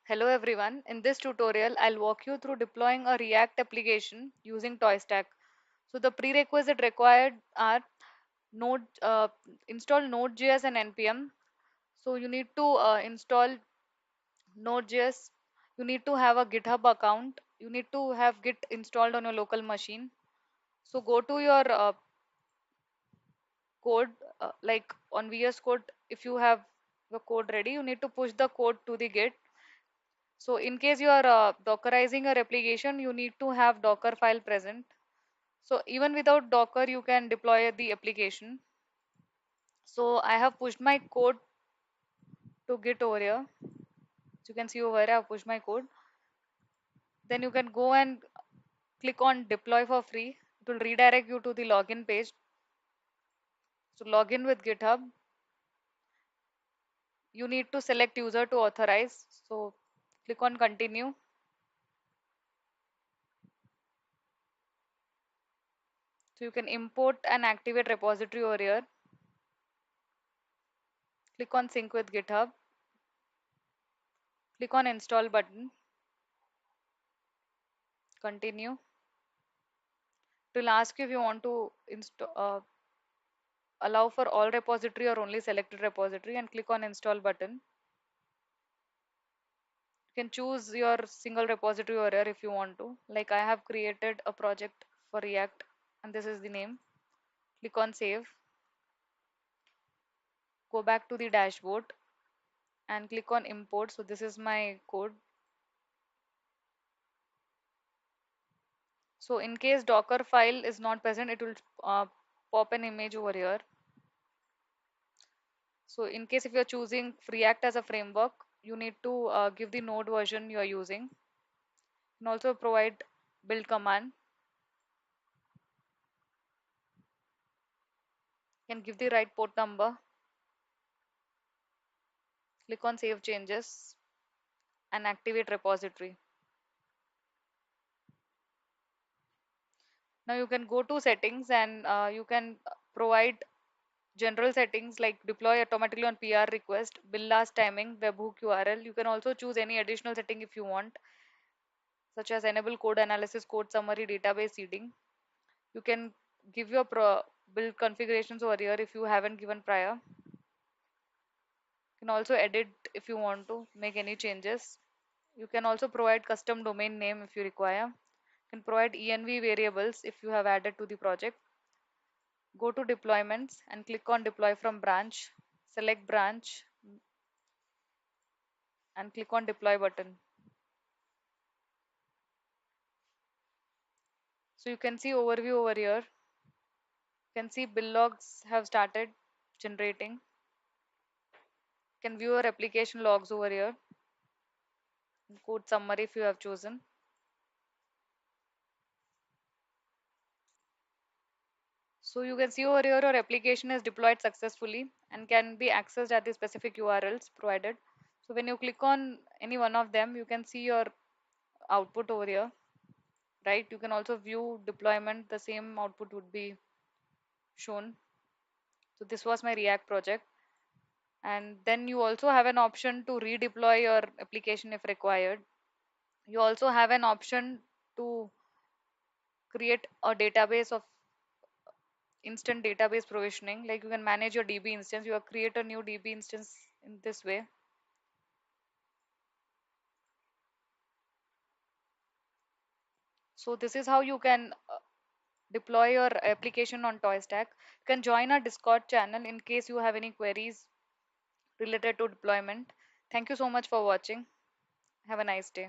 Hello everyone, in this tutorial I'll walk you through deploying a React application using ToyStack. So the prerequisite required are install Node.js and npm. So you need to install Node.js, you need to have a GitHub account, you need to have Git installed on your local machine. So go to your code, like on VS Code. If you have the code ready, you need to push the code to the Git. So in case you are Dockerizing your application, you need to have Docker file present. So even without Docker, you can deploy the application. So I have pushed my code to Git over here. So you can see over here, I have pushed my code. Then you can go and click on deploy for free. It will redirect you to the login page. So log in with GitHub. You need to select user to authorize. So click on continue. So you can import and activate repository over here. Click on sync with GitHub. Click on install button. Continue. It will ask you if you want to allow for all repository or only selected repository, and click on install button. You can choose your single repository over here if you want to. Like I have created a project for React and this is the name. Click on save. Go back to the dashboard and click on import. So this is my code. So in case Docker file is not present, it will pop an image over here. So in case if you're choosing React as a framework, you need to give the node version you are using. You can also provide build command. You can give the right port number. Click on save changes and activate repository. Now you can go to settings and you can provide general settings like deploy automatically on PR request, build last timing, webhook URL. You can also choose any additional setting if you want, such as enable code analysis, code summary, database seeding. You can give your build configurations over here if you haven't given prior. You can also edit if you want to make any changes. You can also provide custom domain name if you require. You can provide env variables if you have added to the project. Go to deployments and click on deploy from branch. Select branch and click on deploy button. So you can see overview over here. You can see bill logs have started generating. You can view your application logs over here. Code summary if you have chosen. So you can see over here your application is deployed successfully and can be accessed at the specific URLs provided. So when you click on any one of them, you can see your output over here, right? You can also view deployment, the same output would be shown. So this was my React project. And then you also have an option to redeploy your application if required. You also have an option to create a database of instant database provisioning. Like you can manage your DB instance. You create a new DB instance in this way. So this is how you can deploy your application on ToyStack. You can join our Discord channel in case you have any queries related to deployment. Thank you so much for watching. Have a nice day.